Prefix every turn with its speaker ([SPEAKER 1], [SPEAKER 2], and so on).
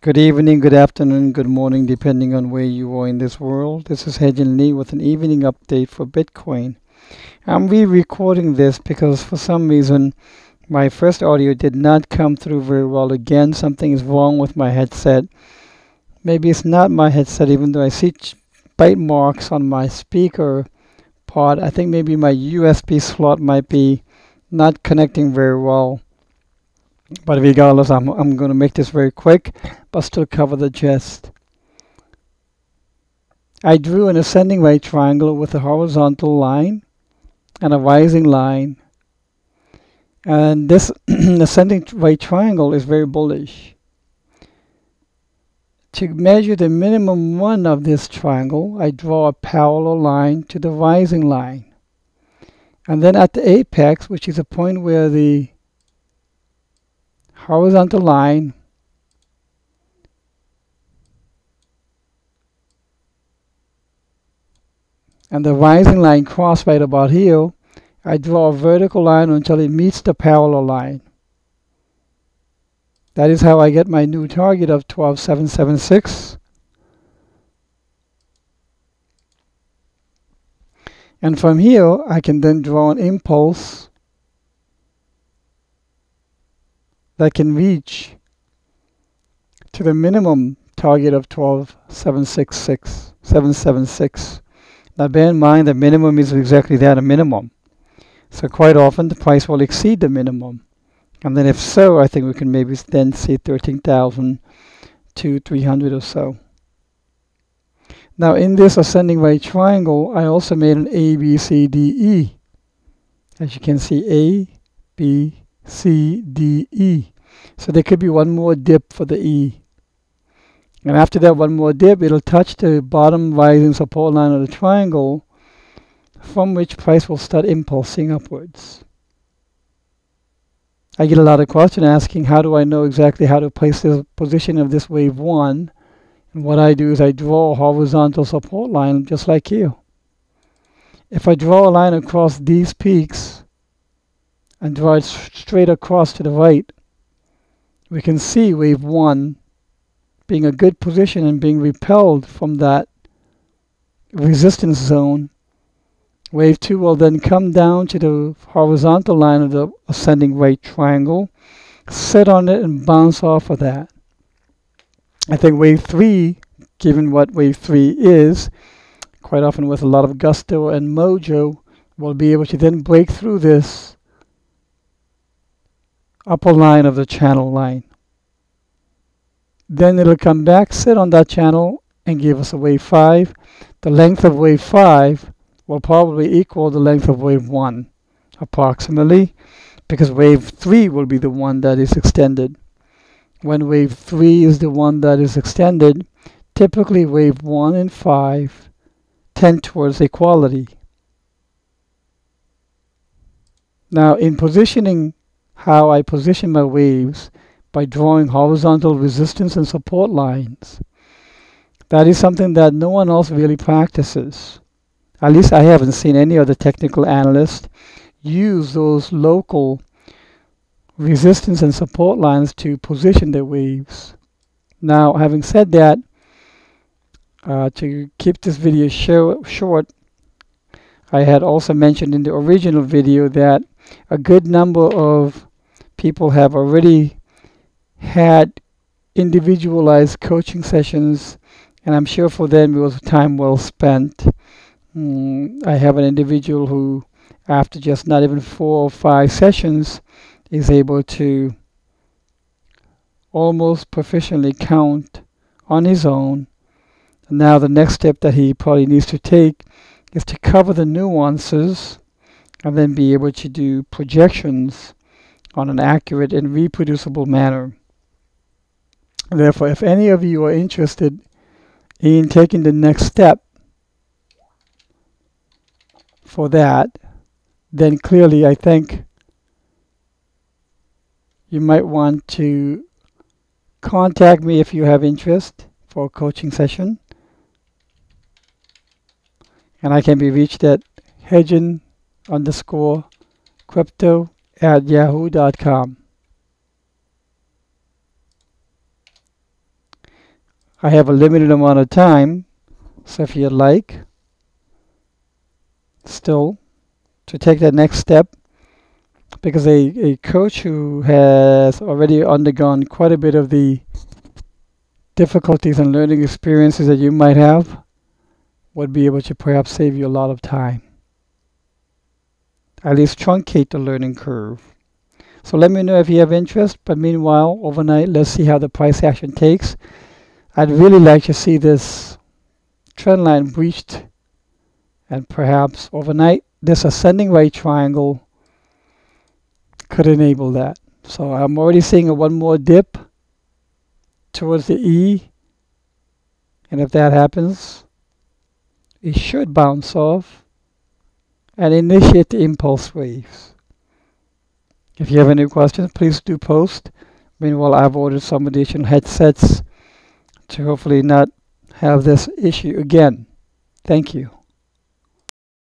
[SPEAKER 1] Good evening, good afternoon, good morning, depending on where you are in this world. This is Hejin Lee with an evening update for Bitcoin. I'm re-recording this because for some reason my first audio did not come through very well. Again, something is wrong with my headset. Maybe it's not my headset, even though I see bite marks on my speaker part. I think maybe my USB slot might be not connecting very well. But regardless, I'm going to make this very quick, but still cover the gist. I drew an ascending right triangle with a horizontal line and a rising line. And this ascending right triangle is very bullish. To measure the minimum one of this triangle, I draw a parallel line to the rising line. And then at the apex, which is a point where the horizontal line and the rising line cross right about here, I draw a vertical line until it meets the parallel line. That is how I get my new target of 12776. And from here, I can then draw an impulse that can reach to the minimum target of 12766. Now bear in mind the minimum is exactly that, a minimum. So quite often the price will exceed the minimum. And then if so, I think we can maybe then see 13,300 or so. Now in this ascending right triangle, I also made an A, B, C, D, E. As you can see, A, B, C, D, E. So there could be one more dip for the E. And after that one more dip, it'll touch the bottom rising support line of the triangle, from which price will start impulsing upwards. I get a lot of questions asking, how do I know exactly how to place the position of this wave 1? And what I do is I draw a horizontal support line just like here. If I draw a line across these peaks and draw it straight across to the right, we can see wave 1 being a good position and being repelled from that resistance zone. Wave 2 will then come down to the horizontal line of the ascending right triangle, sit on it and bounce off of that. I think wave 3, given what wave 3 is, quite often with a lot of gusto and mojo, will be able to then break through this upper line of the channel line. Then it'll come back, sit on that channel, and give us a wave 5. The length of wave 5 will probably equal the length of wave 1, approximately, because wave 3 will be the one that is extended. When wave 3 is the one that is extended, typically wave 1 and 5 tend towards equality. Now, in positioning how I position my waves by drawing horizontal resistance and support lines, that is something that no one else really practices. At least I haven't seen any other technical analyst use those local resistance and support lines to position their waves. Now, having said that, to keep this video short, I had also mentioned in the original video that a good number of people have already had individualized coaching sessions, and I'm sure for them it was time well spent. I have an individual who, after just not even 4 or 5 sessions, is able to almost proficiently count on his own. And now the next step that he probably needs to take is to cover the nuances and then be able to do projections on an accurate and reproducible manner. Therefore, if any of you are interested in taking the next step for that, then clearly I think you might want to contact me if you have interest for a coaching session. And I can be reached at hejin_crypto@yahoo.com. I have a limited amount of time, so if you'd like still to take that next step, because a coach who has already undergone quite a bit of the difficulties and learning experiences that you might have would be able to perhaps save you a lot of time. At least truncate the learning curve. So let me know if you have interest, but meanwhile, overnight, let's see how the price action takes. I'd really like to see this trend line breached, and perhaps overnight, this ascending right triangle could enable that. So I'm already seeing one more dip towards the E, and if that happens, it should bounce off and initiate the impulse waves. If you have any questions, please do post. Meanwhile, I've ordered some additional headsets to hopefully not have this issue again. Thank you.